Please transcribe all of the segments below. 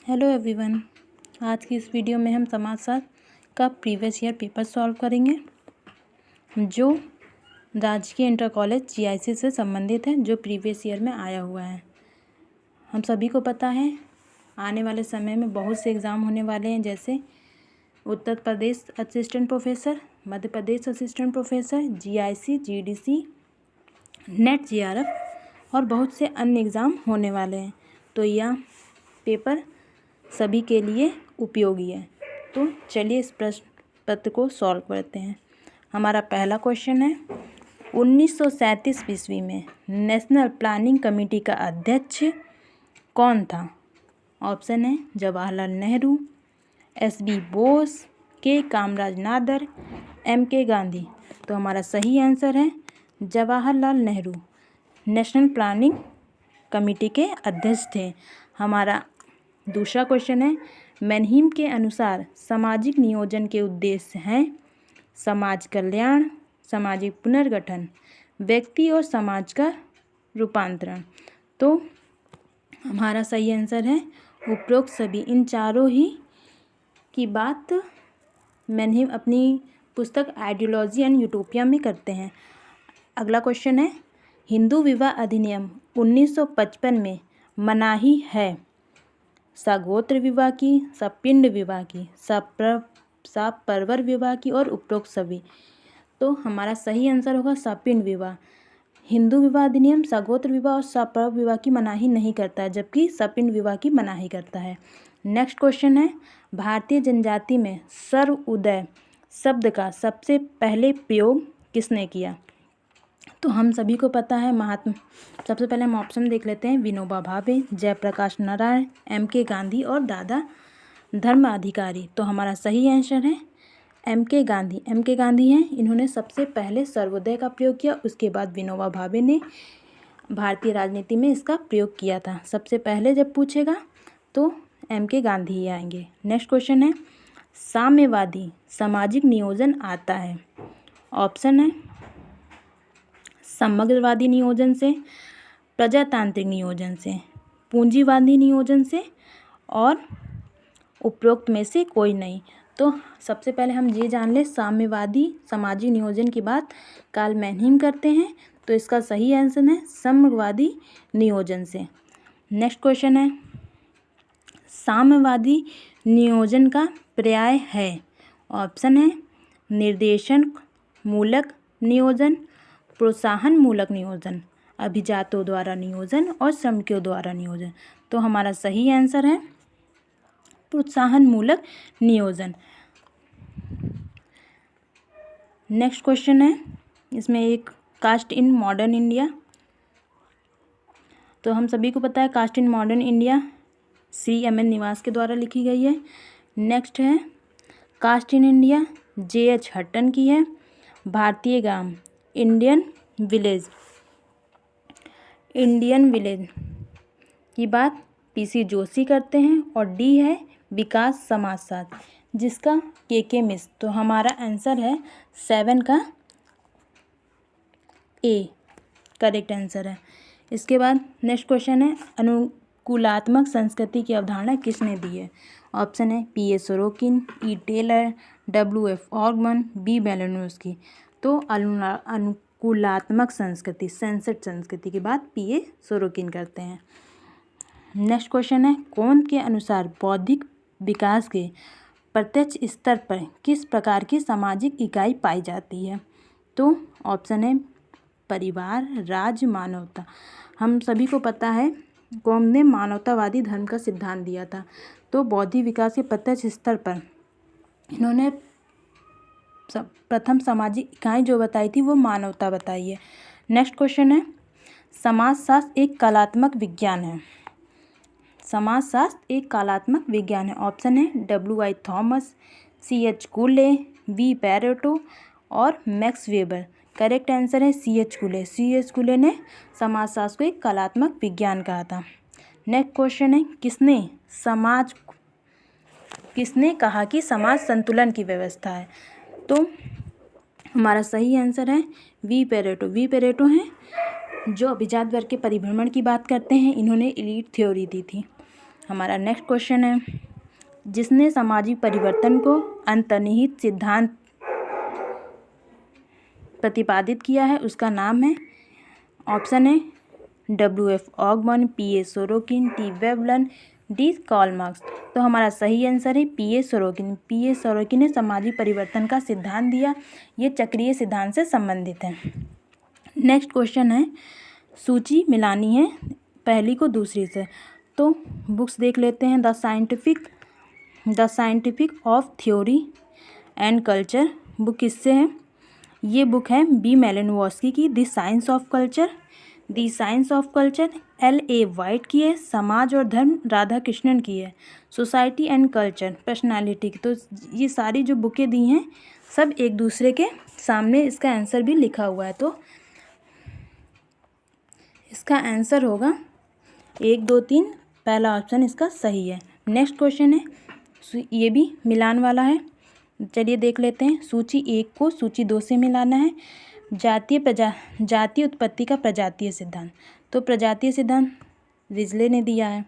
Hello everyone. आज की इस वीडियो में हम समाजशास्त्र का प्रीवियस ईयर पेपर सॉल्व करेंगे जो राजकीय इंटर कॉलेज जीआईसी से संबंधित है, जो प्रीवियस ईयर में आया हुआ है। हम सभी को पता है आने वाले समय में बहुत से एग्ज़ाम होने वाले हैं, जैसे Uttar Pradesh assistant professor, Madhya Pradesh assistant professor, GIC, GDC, NET, JRF और बहुत से अन्य एग्ज़ाम होने वाले हैं। तो यह पेपर सभी के लिए उपयोगी है। तो चलिए इस प्रश्न पत्र को सॉल्व करते हैं। हमारा पहला क्वेश्चन है, 1937 ईस्वी में नेशनल प्लानिंग कमेटी का अध्यक्ष कौन था? ऑप्शन है जवाहरलाल नेहरू, एस.बी. बोस, के कामराज नादर, एम.के. गांधी। तो हमारा सही आंसर है Jawaharlal Nehru national planning committee के अध्यक्ष थे। हमारा दूसरा क्वेश्चन है, मैनहीम के अनुसार सामाजिक नियोजन के उद्देश्य हैं समाज कल्याण, सामाजिक पुनर्गठन, व्यक्ति और समाज का रूपांतरण। तो हमारा सही आंसर है उपरोक्त सभी। इन चारों ही की बात मैनहीम अपनी पुस्तक आइडियोलॉजी एंड यूटोपिया में करते हैं। अगला क्वेश्चन है, हिंदू विवाह अधिनियम 1955 में मनाही है सगोत्र विवाह की, सपिंड विवाह की, सपरवर विवाह की और उपरोक्त सभी। तो हमारा सही आंसर होगा सपिंड विवाह। हिंदू विवाह अधिनियम सगोत्र विवाह और सपरवर विवाह की मनाही नहीं करता है, जबकि सपिंड विवाह की मनाही करता है। नेक्स्ट क्वेश्चन है, भारतीय जनजाति में सर्वोदय शब्द का सबसे पहले प्रयोग किसने किया? तो हम सभी को पता है सबसे पहले हम ऑप्शन देख लेते हैं, विनोबा भावे, जयप्रकाश नारायण, एम.के. गांधी और दादा धर्माधिकारी। तो हमारा सही आंसर है एम.के. गांधी। एम.के. गांधी हैं, इन्होंने सबसे पहले सर्वोदय का प्रयोग किया। उसके बाद विनोबा भावे ने भारतीय राजनीति में इसका प्रयोग किया था। सबसे पहले जब पूछेगा तो एम.के. गांधी ही आएंगे। नेक्स्ट क्वेश्चन है, साम्यवादी सामाजिक नियोजन आता है। ऑप्शन है समग्रवादी नियोजन से, प्रजातांत्रिक नियोजन से, पूंजीवादी नियोजन से और उपरोक्त में से कोई नहीं। तो सबसे पहले हम ये जान लें, साम्यवादी सामाजिक नियोजन की बात कार्ल मैनहीम करते हैं, तो इसका सही आंसर है समग्रवादी नियोजन से। नेक्स्ट क्वेश्चन है, साम्यवादी नियोजन का पर्याय है। ऑप्शन है निर्देशन मूलक नियोजन, प्रोत्साहन मूलक नियोजन, अभिजातों द्वारा नियोजन और श्रमिकों द्वारा नियोजन। तो हमारा सही आंसर है प्रोत्साहन मूलक नियोजन। नेक्स्ट क्वेश्चन है, इसमें एक कास्ट इन मॉडर्न इंडिया। तो हम सभी को पता है caste in modern India Shri M N. Nivas के द्वारा लिखी गई है। नेक्स्ट है caste in India J H. Hutton की है। भारतीय ग्राम इंडियन विलेज की बात पी.सी. जोशी करते हैं। और डी है विकास समाजशास्त्र, जिसका के मिश्र। तो हमारा आंसर है 7 का ए करेक्ट आंसर है। इसके बाद नेक्स्ट क्वेश्चन है, अनुकूलात्मक संस्कृति की अवधारणा किसने दी है? ऑप्शन है पी.ए. सोरोकिन, ई. टेलर, डब्ल्यू.एफ. ऑर्गमन, बी. बेलेनोस्की। तो अनुकूलात्मक संस्कृति सेंसर्ड संस्कृति की बात पी.ए. सोरोकिन करते हैं। नेक्स्ट क्वेश्चन है, कौन के अनुसार बौद्धिक विकास के प्रत्यक्ष स्तर पर किस प्रकार की सामाजिक इकाई पाई जाती है? तो ऑप्शन है परिवार, राज्य, मानवता। हम सभी को पता है कौन ने मानवतावादी धर्म का सिद्धांत दिया था। तो बौद्धिक विकास के प्रत्यक्ष स्तर पर इन्होंने प्रथम सामाजिक इकाई जो बताई थी वो मानवता बताई है। नेक्स्ट क्वेश्चन है, समाजशास्त्र एक कलात्मक विज्ञान है। समाजशास्त्र एक कलात्मक विज्ञान है। ऑप्शन है W.I. Thomas, C.H. कूले, V. Pareto और मैक्स वेबर। करेक्ट आंसर है C.H. कूले। C.H. कूले ने समाजशास्त्र को एक कलात्मक विज्ञान कहा था। नेक्स्ट क्वेश्चन है, किसने कहा कि समाज संतुलन की व्यवस्था है? तो हमारा सही आंसर है वी पेरेटो। वी पेरेटो हैं जो अभिजात वर्ग के परिभ्रमण की बात करते हैं। इन्होंने एलीट थ्योरी दी थी। हमारा नेक्स्ट क्वेश्चन है, जिसने सामाजिक परिवर्तन को अंतर्निहित सिद्धांत प्रतिपादित किया है उसका नाम है, ऑप्शन है W.F. Ogburn, P.A. Sorokin, T. Veblen, D. Karl Marx. तो हमारा सही आंसर है P.A. सोरोकिन। P.A. सोरोकिन ने सामाजिक परिवर्तन का सिद्धांत दिया। ये चक्रीय सिद्धांत से संबंधित है। नेक्स्ट क्वेश्चन है, सूची मिलानी है पहली को दूसरी से, तो बुक्स देख लेते हैं। The scientific of theory and culture book किससे है? ये बुक है B. मैलिनोवस्की की। The science of culture L.A. White की है। समाज और धर्म राधा कृष्णन की है। सोसाइटी एंड कल्चर पर्सनालिटी की। तो ये सारी जो बुकें दी हैं सब एक दूसरे के सामने इसका आंसर भी लिखा हुआ है, तो इसका आंसर होगा 1, 2, 3, पहला ऑप्शन इसका सही है। नेक्स्ट क्वेश्चन है, ये भी मिलान वाला है, चलिए देख लेते हैं। सूची 1 को सूची 2 से मिलाना है। जातीय उत्पत्ति का प्रजातीय सिद्धांत, तो प्रजातीय सिद्धांत रिजले ने दिया है,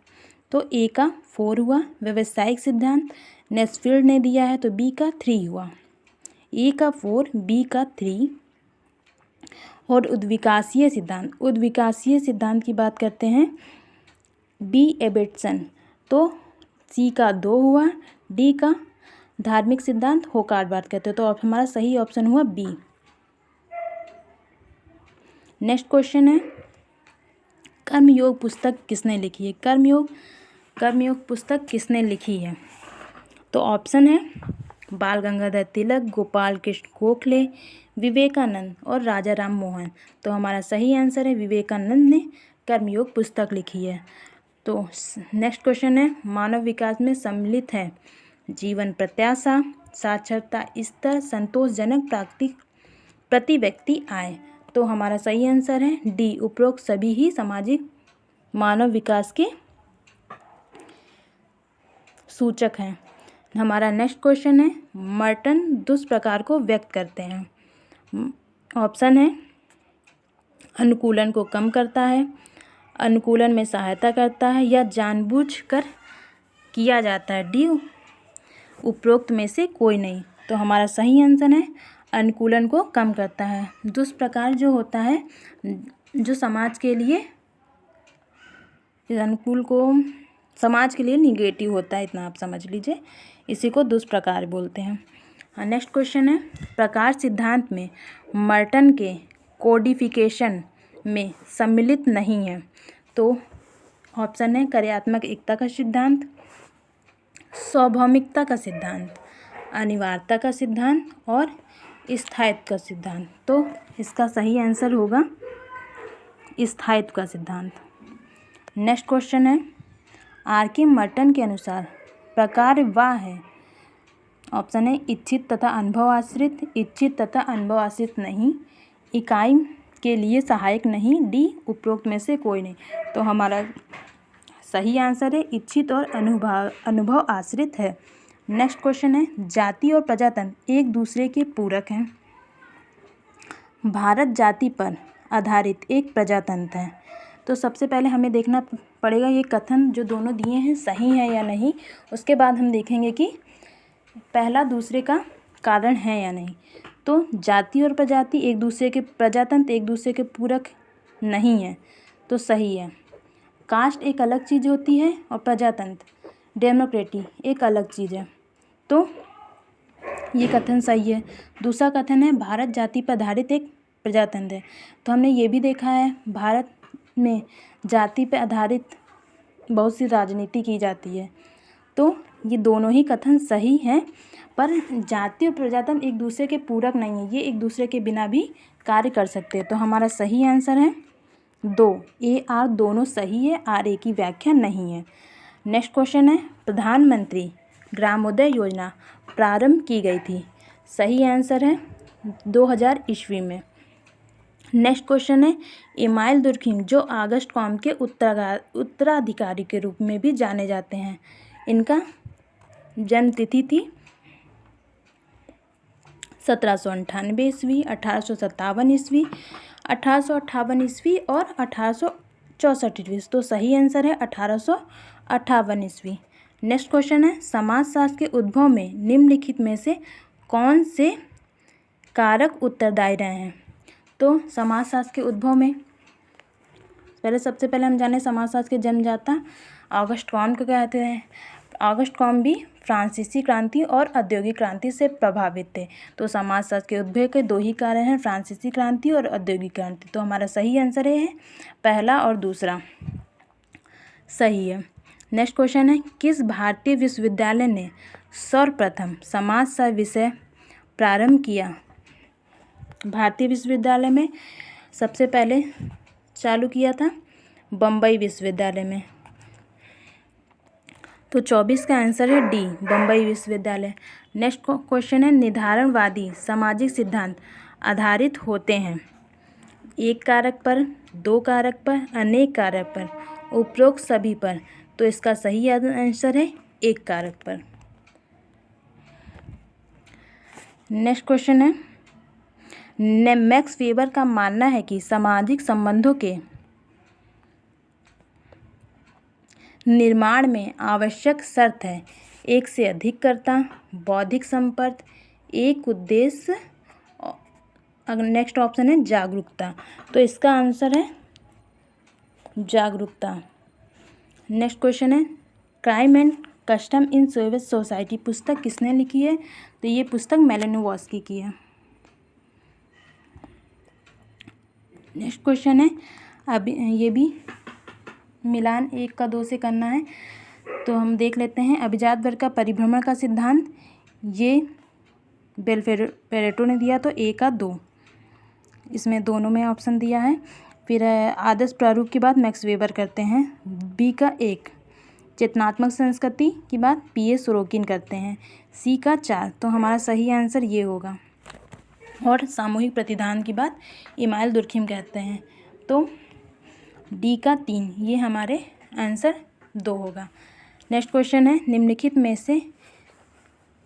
तो A का 4 हुआ। व्यावसायिक सिद्धांत नेस्फील्ड ने दिया है, तो B का 3 हुआ। A का 4, B का 3। और उद्विकासीय सिद्धांत की बात करते हैं B. एबेटसन, तो C का 2 हुआ। D का धार्मिक सिद्धांत होकार्ट बात करते हैं, तो हमारा सही ऑप्शन हुआ B। नेक्स्ट क्वेश्चन है, कर्मयोग पुस्तक किसने लिखी है? कर्मयोग पुस्तक किसने लिखी है? तो ऑप्शन है बाल गंगाधर तिलक, गोपाल कृष्ण गोखले, विवेकानंद और राजा राम मोहन। तो हमारा सही आंसर है विवेकानंद ने कर्मयोग पुस्तक लिखी है। तो नेक्स्ट क्वेश्चन है, मानव विकास में सम्मिलित है जीवन प्रत्याशा, साक्षरता स्तर, संतोषजनक प्रति व्यक्ति आय। तो हमारा सही आंसर है D, उपरोक्त सभी ही सामाजिक मानव विकास के सूचक हैं। हमारा नेक्स्ट क्वेश्चन है, मर्टन दुष्प्रकार को व्यक्त करते हैं। ऑप्शन है अनुकूलन को कम करता है, अनुकूलन में सहायता करता है, या जानबूझकर किया जाता है। D, उपरोक्त में से कोई नहीं। तो हमारा सही आंसर है अनुकूलन को कम करता है। दुष्प्रकार जो होता है जो समाज के लिए अनुकूल को समाज के लिए निगेटिव होता है, इतना आप समझ लीजिए, इसी को दुष्प्रकार बोलते हैं। नेक्स्ट क्वेश्चन है, प्रकार सिद्धांत में मर्टन के कोडिफिकेशन में सम्मिलित नहीं है। तो ऑप्शन है कार्यात्मक एकता का सिद्धांत, सार्वभौमिकता का सिद्धांत, अनिवार्यता का सिद्धांत और स्थायित्व का सिद्धांत। तो इसका सही आंसर होगा स्थायित्व का सिद्धांत। नेक्स्ट क्वेश्चन है, R.K. मर्टन के अनुसार प्रकार वह है। ऑप्शन है इच्छित तथा अनुभव आश्रित, इच्छित तथा अनुभव आश्रित नहीं, इकाई के लिए सहायक नहीं, D, उपरोक्त में से कोई नहीं। तो हमारा सही आंसर है इच्छित और अनुभव आश्रित है। नेक्स्ट क्वेश्चन है, जाति और प्रजातंत्र एक दूसरे के पूरक हैं। भारत जाति पर आधारित एक प्रजातंत्र है। तो सबसे पहले हमें देखना पड़ेगा ये कथन जो दोनों दिए हैं सही है या नहीं, उसके बाद हम देखेंगे कि पहला दूसरे का कारण है या नहीं। तो जाति और प्रजाति एक दूसरे के प्रजातंत्र एक दूसरे के पूरक नहीं है, तो सही है। कास्ट एक अलग चीज़ होती है और प्रजातंत्र डेमोक्रेसी एक अलग चीज़ है, तो ये कथन सही है। दूसरा कथन है भारत जाति पर आधारित एक प्रजातंत्र है। तो हमने ये भी देखा है भारत में जाति पर आधारित बहुत सी राजनीति की जाती है, तो ये दोनों ही कथन सही हैं, पर जाति और प्रजातंत्र एक दूसरे के पूरक नहीं है, ये एक दूसरे के बिना भी कार्य कर सकते हैं। तो हमारा सही आंसर है 2, A, R दोनों सही है, RA की व्याख्या नहीं है। नेक्स्ट क्वेश्चन है, प्रधानमंत्री ग्रामोदय योजना प्रारंभ की गई थी। सही आंसर है 2000 ईस्वी में। नेक्स्ट क्वेश्चन है, इमाइल दुर्खिम जो आगस्ट कॉम के उत्तराधिकारी के रूप में भी जाने जाते हैं, इनका जन्म तिथि थी 1798 ईस्वी, 1857 ईस्वी, 1858 ईस्वी और 1864 ईस्वी। तो सही आंसर है 1858 58 ईस्वी। नेक्स्ट क्वेश्चन है समाजशास्त्र के उद्भव में निम्नलिखित में से कौन से कारक उत्तरदायी रहे हैं। तो समाजशास्त्र के उद्भव में सबसे पहले हम जाने समाजशास्त्र के जन्मदाता ऑगस्ट कॉम्ट को कहते हैं। ऑगस्ट कॉम्ट भी फ्रांसीसी क्रांति और औद्योगिक क्रांति से प्रभावित थे। तो समाजशास्त्र के उद्भव के दो ही कारण हैं, फ्रांसीसी क्रांति और औद्योगिक क्रांति। तो हमारा सही आंसर है पहला और दूसरा सही है। नेक्स्ट क्वेश्चन है किस भारतीय विश्वविद्यालय ने सर्वप्रथम समाजशास्त्र विषय प्रारंभ किया। भारतीय विश्वविद्यालय में सबसे पहले चालू किया था बम्बई विश्वविद्यालय में। तो 24 का आंसर है डी, बम्बई विश्वविद्यालय। नेक्स्ट क्वेश्चन है निर्धारणवादी सामाजिक सिद्धांत आधारित होते हैं एक कारक पर, दो कारक पर, अनेक कारक पर, उपरोक्त सभी पर। तो इसका सही आंसर है एक कारक पर। नेक्स्ट क्वेश्चन है मैक्स वेबर का मानना है कि सामाजिक संबंधों के निर्माण में आवश्यक शर्त है एक से अधिक कर्ता, बौद्धिक संपर्क, एक उद्देश्य। नेक्स्ट ऑप्शन है जागरूकता। तो इसका आंसर है जागरूकता। नेक्स्ट क्वेश्चन है crime and custom in Soviet society पुस्तक किसने लिखी है। तो ये पुस्तक मेलिनोवस्की की है। नेक्स्ट क्वेश्चन है अब ये भी मिलान 1 का 2 से करना है। तो हम देख लेते हैं अभिजात वर्ग का परिभ्रमण का सिद्धांत ये बेल पेरेटो ने दिया। तो ए का 2, इसमें दोनों में ऑप्शन दिया है। फिर आदर्श प्रारूप की बात मैक्स वेबर करते हैं। बी का 1 चेतनात्मक संस्कृति की बात पी ए सोरोकिन करते हैं। सी का 4 तो हमारा सही आंसर ये होगा। और सामूहिक प्रतिधान की बात इमाइल दुर्खिम कहते हैं। तो डी का 3 ये हमारे आंसर 2 होगा। नेक्स्ट क्वेश्चन है निम्नलिखित में से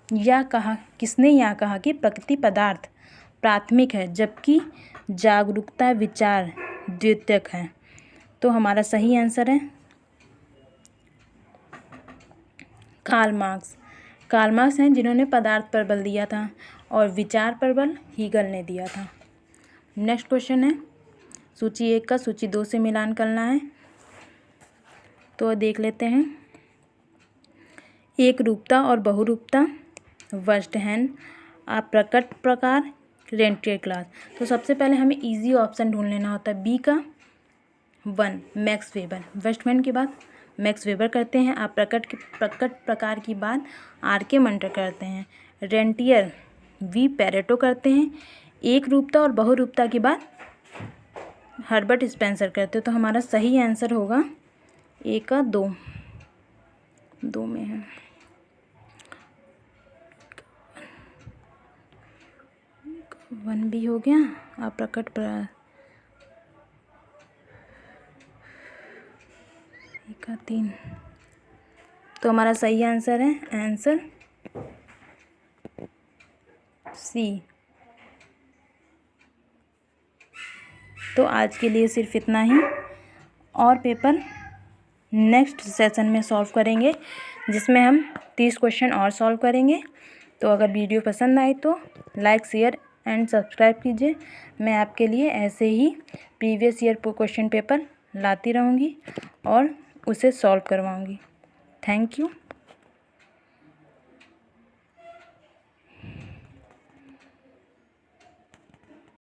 किसने यह कहा कि प्रकृति पदार्थ प्राथमिक है जबकि जागरूकता विचार द्वितीयक है। तो हमारा सही आंसर है कार्ल मार्क्स। कार्ल मार्क्स हैं जिन्होंने पदार्थ पर बल दिया था और विचार पर बल हीगल ने दिया था। नेक्स्ट क्वेश्चन है सूची 1 का सूची 2 से मिलान करना है। तो देख लेते हैं एक रूपता और बहुरूपता, वर्स्टहैन, अप्रकट प्रकार, रेंटियर क्लास। तो सबसे पहले हमें इजी ऑप्शन ढूंढ लेना होता है। बी का 1 मैक्स वेबर, वेस्टमैन के बाद मैक्स वेबर करते हैं। अप्रकट प्रकार की बात आर के मंटर करते हैं। रेंटियर वी पेरेटो करते हैं। एक रूपता और बहुरूपता की बात हर्बर्ट स्पेंसर करते हैं। तो हमारा सही आंसर होगा ए का 2 में है। वन भी हो गया अप्रकट प्रकार ए का 3। तो हमारा सही आंसर है आंसर सी। तो आज के लिए सिर्फ इतना ही और पेपर नेक्स्ट सेशन में सॉल्व करेंगे जिसमें हम 30 क्वेश्चन और सॉल्व करेंगे। तो अगर वीडियो पसंद आए तो लाइक शेयर एंड सब्सक्राइब कीजिए। मैं आपके लिए ऐसे ही प्रीवियस ईयर क्वेश्चन पेपर लाती रहूँगी और उसे सॉल्व करवाऊँगी। Thank you.